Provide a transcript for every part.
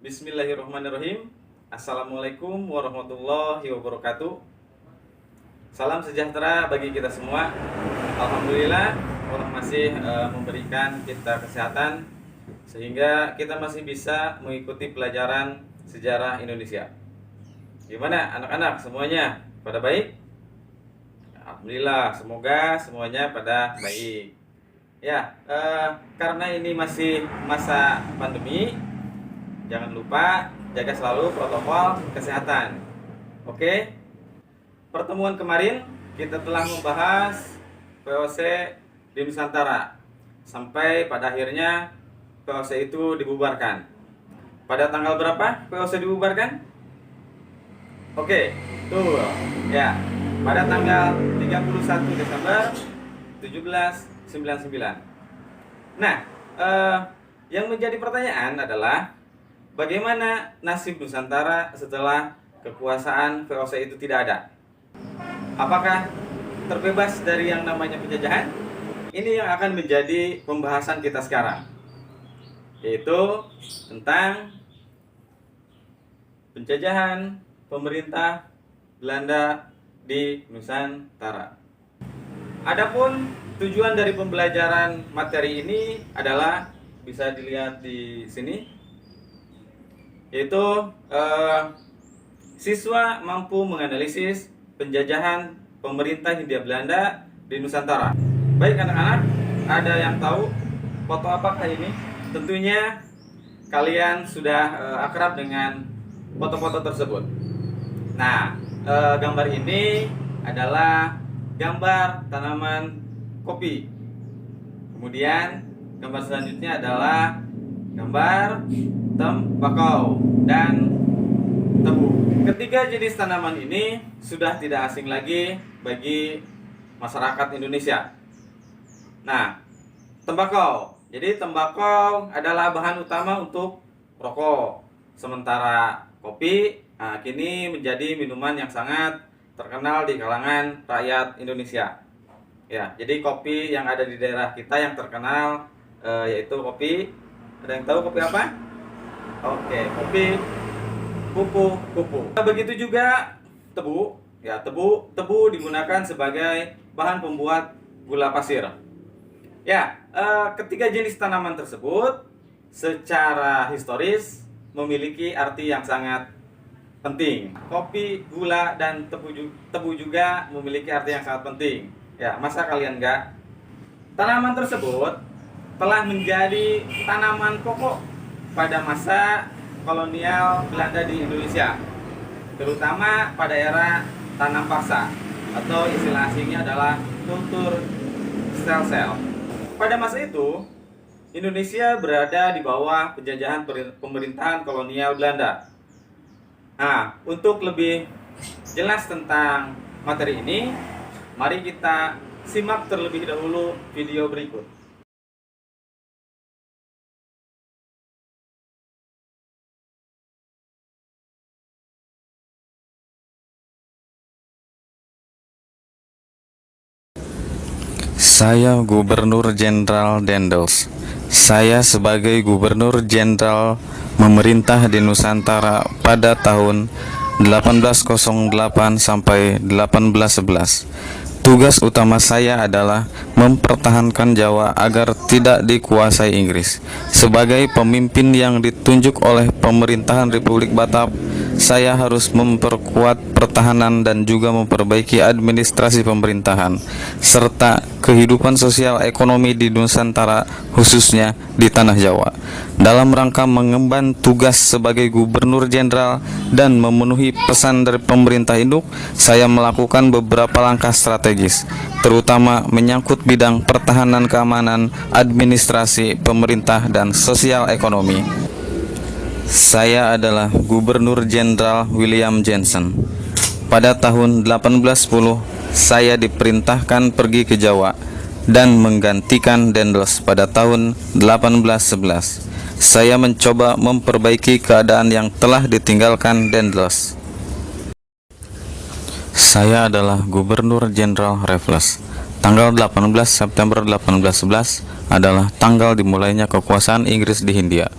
Bismillahirrahmanirrahim. Assalamualaikum warahmatullahi wabarakatuh. Salam sejahtera bagi kita semua. Alhamdulillah Allah masih memberikan kita kesehatan sehingga kita masih bisa mengikuti pelajaran sejarah Indonesia. Gimana anak-anak semuanya? Pada baik? Alhamdulillah, semoga semuanya pada baik. Ya, karena ini masih masa pandemi, jangan lupa jaga selalu protokol kesehatan. Oke? Pertemuan kemarin kita telah membahas VOC di Nusantara sampai pada akhirnya VOC itu dibubarkan. Pada tanggal berapa VOC dibubarkan? Oke, tuh ya. Pada tanggal 31 Desember 1799. Nah, yang menjadi pertanyaan adalah bagaimana nasib Nusantara setelah kekuasaan VOC itu tidak ada? Apakah terbebas dari yang namanya penjajahan? Ini yang akan menjadi pembahasan kita sekarang, yaitu tentang penjajahan pemerintah Belanda di Nusantara. Adapun tujuan dari pembelajaran materi ini adalah bisa dilihat di sini, yaitu siswa mampu menganalisis penjajahan pemerintah Hindia Belanda di Nusantara. Baik anak-anak, ada yang tahu foto apakah ini? Tentunya kalian sudah akrab dengan foto-foto tersebut. Nah, gambar ini adalah gambar tanaman kopi. Kemudian gambar selanjutnya adalah gambar tembakau dan tebu. Ketiga jenis tanaman ini sudah tidak asing lagi bagi masyarakat Indonesia. Nah, tembakau. Jadi tembakau adalah bahan utama untuk rokok. Sementara kopi kini menjadi minuman yang sangat terkenal di kalangan rakyat Indonesia. Ya, jadi kopi yang ada di daerah kita yang terkenal yaitu kopi. Ada yang tahu kopi apa? Oke, kopi kupu-kupu. Begitu juga tebu. Ya, tebu digunakan sebagai bahan pembuat gula pasir. Ya, ketiga jenis tanaman tersebut secara historis memiliki arti yang sangat penting. Kopi, gula, dan tebu juga memiliki arti yang sangat penting. Ya, masa kalian enggak? Tanaman tersebut telah menjadi tanaman pokok pada masa kolonial Belanda di Indonesia, terutama pada era tanam paksa atau istilah aslinya adalah kultur stel-sel. Pada masa itu, Indonesia berada di bawah penjajahan pemerintahan kolonial Belanda. Nah, untuk lebih jelas tentang materi ini, mari kita simak terlebih dahulu video berikut. Saya Gubernur Jenderal Dendels. Saya sebagai Gubernur Jenderal memerintah di Nusantara pada tahun 1808 sampai 1811. Tugas utama saya adalah mempertahankan Jawa agar tidak dikuasai Inggris. Sebagai pemimpin yang ditunjuk oleh pemerintahan Republik Batak, saya harus memperkuat pertahanan dan juga memperbaiki administrasi pemerintahan serta kehidupan sosial ekonomi di Nusantara, khususnya di tanah Jawa. Dalam rangka mengemban tugas sebagai Gubernur Jenderal dan memenuhi pesan dari pemerintah induk, saya melakukan beberapa langkah strategis, terutama menyangkut bidang pertahanan, keamanan, administrasi, pemerintah, dan sosial ekonomi. Saya adalah Gubernur Jenderal William Johnson. Pada tahun 1810, saya diperintahkan pergi ke Jawa dan menggantikan Dendels pada tahun 1811. Saya mencoba memperbaiki keadaan yang telah ditinggalkan Dendels. Saya adalah Gubernur Jenderal Raffles. Tanggal 18 September 1811 adalah tanggal dimulainya kekuasaan Inggris di Hindia.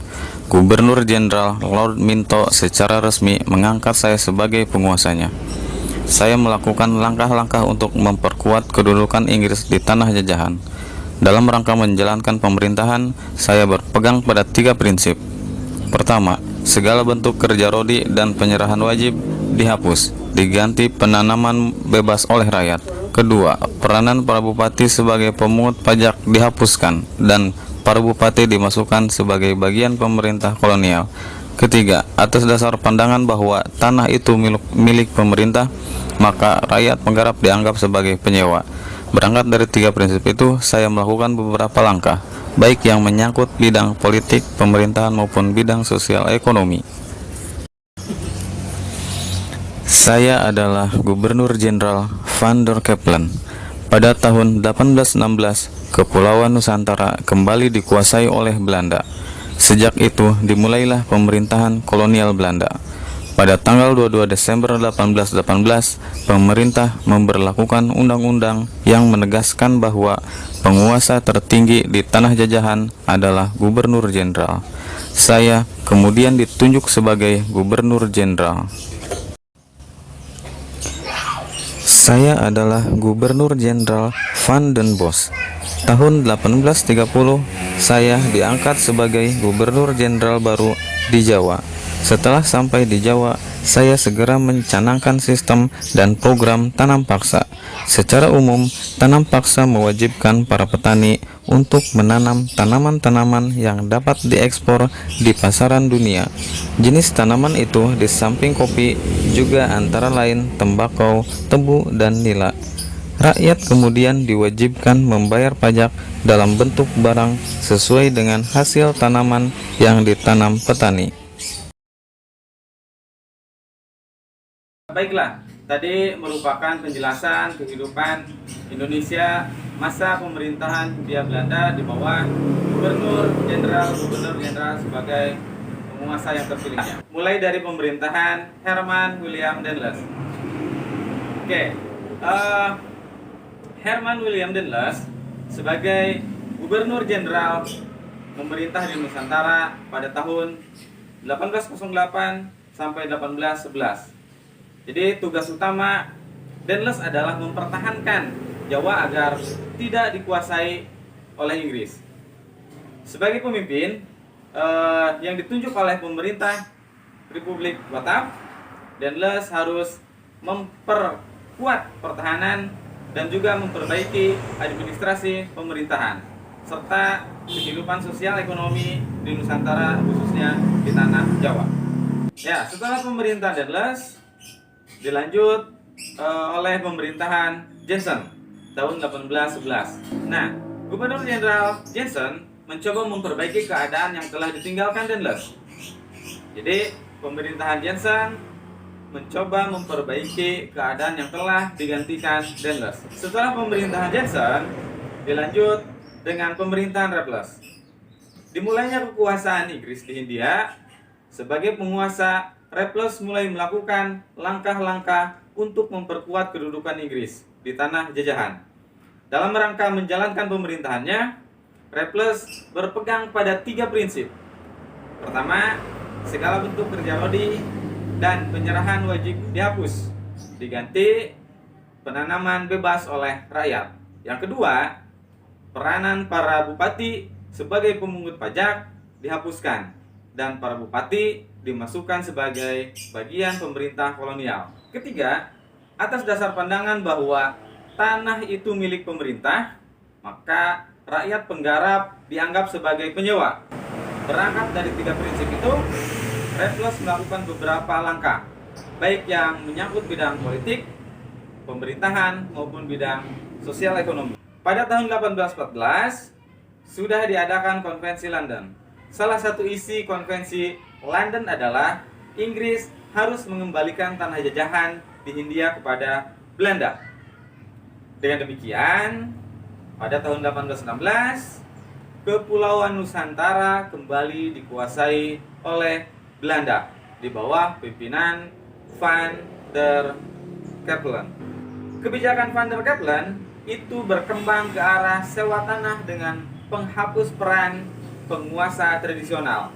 Gubernur Jenderal Lord Minto secara resmi mengangkat saya sebagai penguasanya. Saya melakukan langkah-langkah untuk memperkuat kedudukan Inggris di tanah jajahan. Dalam rangka menjalankan pemerintahan, saya berpegang pada 3 prinsip. Pertama, segala bentuk kerja rodi dan penyerahan wajib dihapus, diganti penanaman bebas oleh rakyat. Kedua, peranan para bupati sebagai pemungut pajak dihapuskan dan para bupati dimasukkan sebagai bagian pemerintah kolonial. Ketiga, atas dasar pandangan bahwa tanah itu milik pemerintah, maka rakyat penggarap dianggap sebagai penyewa. Berangkat dari 3 prinsip itu, saya melakukan beberapa langkah, baik yang menyangkut bidang politik, pemerintahan maupun bidang sosial ekonomi. Saya adalah Gubernur Jenderal Van der Capellen. Pada tahun 1816, Kepulauan Nusantara kembali dikuasai oleh Belanda. Sejak itu dimulailah pemerintahan kolonial Belanda. Pada tanggal 22 Desember 1818, pemerintah memberlakukan undang-undang yang menegaskan bahwa penguasa tertinggi di tanah jajahan adalah Gubernur Jenderal. Saya kemudian ditunjuk sebagai Gubernur Jenderal. Saya adalah Gubernur Jenderal Van den Bosch. Tahun 1830, saya diangkat sebagai Gubernur Jenderal baru di Jawa. Setelah sampai di Jawa, saya segera mencanangkan sistem dan program tanam paksa. Secara umum, tanam paksa mewajibkan para petani untuk menanam tanaman-tanaman yang dapat diekspor di pasaran dunia. Jenis tanaman itu di samping kopi juga antara lain tembakau, tebu, dan nila. Rakyat kemudian diwajibkan membayar pajak dalam bentuk barang sesuai dengan hasil tanaman yang ditanam petani. Baiklah, tadi merupakan penjelasan kehidupan Indonesia masa pemerintahan Hindia Belanda di bawah Gubernur Jenderal sebagai penguasa yang terpilihnya. Mulai dari pemerintahan Herman William Dendels. Herman William Dendels sebagai Gubernur Jenderal memerintah di Nusantara pada tahun 1808 sampai 1811. Jadi tugas utama Dendels adalah mempertahankan Jawa agar tidak dikuasai oleh Inggris. Sebagai pemimpin yang ditunjuk oleh pemerintah Republik Batak, Dendels harus memperkuat pertahanan dan juga memperbaiki administrasi pemerintahan serta kehidupan sosial ekonomi di Nusantara, khususnya di tanah Jawa. Ya, setelah pemerintahan Dendels dilanjut oleh pemerintahan Jensen tahun 1811. Nah, Gubernur Jenderal Jensen mencoba memperbaiki keadaan yang telah ditinggalkan Dendels. Jadi, pemerintahan Jensen mencoba memperbaiki keadaan yang telah digantikan Dendels. Setelah pemerintahan Jensen dilanjut dengan pemerintahan Raffles. Dimulainya kekuasaan Inggris di Hindia, sebagai penguasa, Raffles mulai melakukan langkah-langkah untuk memperkuat kedudukan Inggris di tanah jajahan. Dalam rangka menjalankan pemerintahannya, Raffles berpegang pada 3 prinsip. Pertama, segala bentuk kerja rodi dan penyerahan wajib dihapus, diganti penanaman bebas oleh rakyat. Yang kedua, peranan para bupati sebagai pemungut pajak dihapuskan dan para bupati dimasukkan sebagai bagian pemerintah kolonial. Ketiga, atas dasar pandangan bahwa tanah itu milik pemerintah, maka rakyat penggarap dianggap sebagai penyewa. Berangkat dari 3 prinsip itu, Raffles melakukan beberapa langkah, baik yang menyangkut bidang politik, pemerintahan, maupun bidang sosial ekonomi. Pada tahun 1814, sudah diadakan konvensi London. Salah satu isi konvensi London adalah Inggris harus mengembalikan tanah jajahan di Hindia kepada Belanda. Dengan demikian, pada tahun 1816, Kepulauan Nusantara kembali dikuasai oleh Belanda di bawah pimpinan Van der Capellen. Kebijakan Van der Capellen itu berkembang ke arah sewa tanah dengan penghapus peran penguasa tradisional,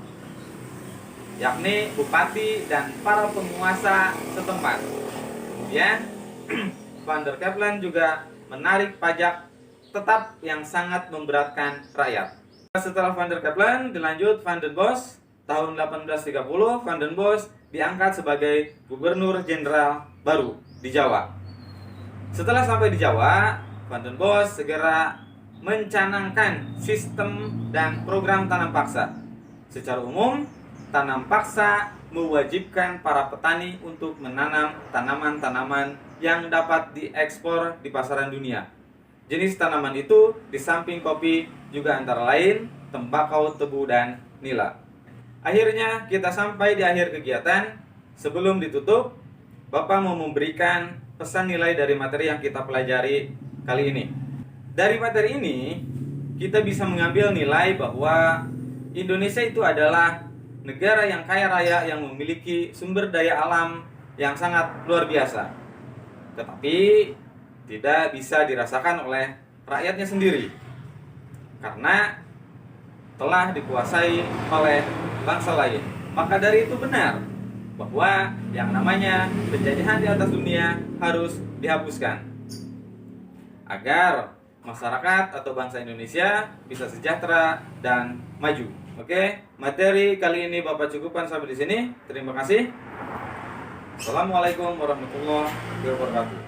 yakni bupati dan para penguasa setempat. Kemudian Van der Capellen juga menarik pajak tetap yang sangat memberatkan rakyat. Setelah Van der Capellen dilanjut Van den Bosch. Tahun 1830 Van den Bosch diangkat sebagai gubernur jenderal baru di Jawa. Setelah sampai di Jawa, Van den Bosch segera mencanangkan sistem dan program tanam paksa. Secara umum, tanam paksa mewajibkan para petani untuk menanam tanaman-tanaman yang dapat diekspor di pasaran dunia. Jenis tanaman itu di samping kopi juga antara lain tembakau, tebu, dan nila. Akhirnya kita sampai di akhir kegiatan. Sebelum ditutup, Bapak mau memberikan pesan nilai dari materi yang kita pelajari kali ini. Dari materi ini, kita bisa mengambil nilai bahwa Indonesia itu adalah negara yang kaya raya yang memiliki sumber daya alam yang sangat luar biasa. Tetapi tidak bisa dirasakan oleh rakyatnya sendiri, karena telah dikuasai oleh bangsa lain. Maka dari itu benar bahwa yang namanya penjajahan di atas dunia harus dihapuskan agar masyarakat atau bangsa Indonesia bisa sejahtera dan maju. Oke, materi kali ini Bapak cukupkan sampai di sini. Terima kasih. Assalamualaikum warahmatullahi wabarakatuh.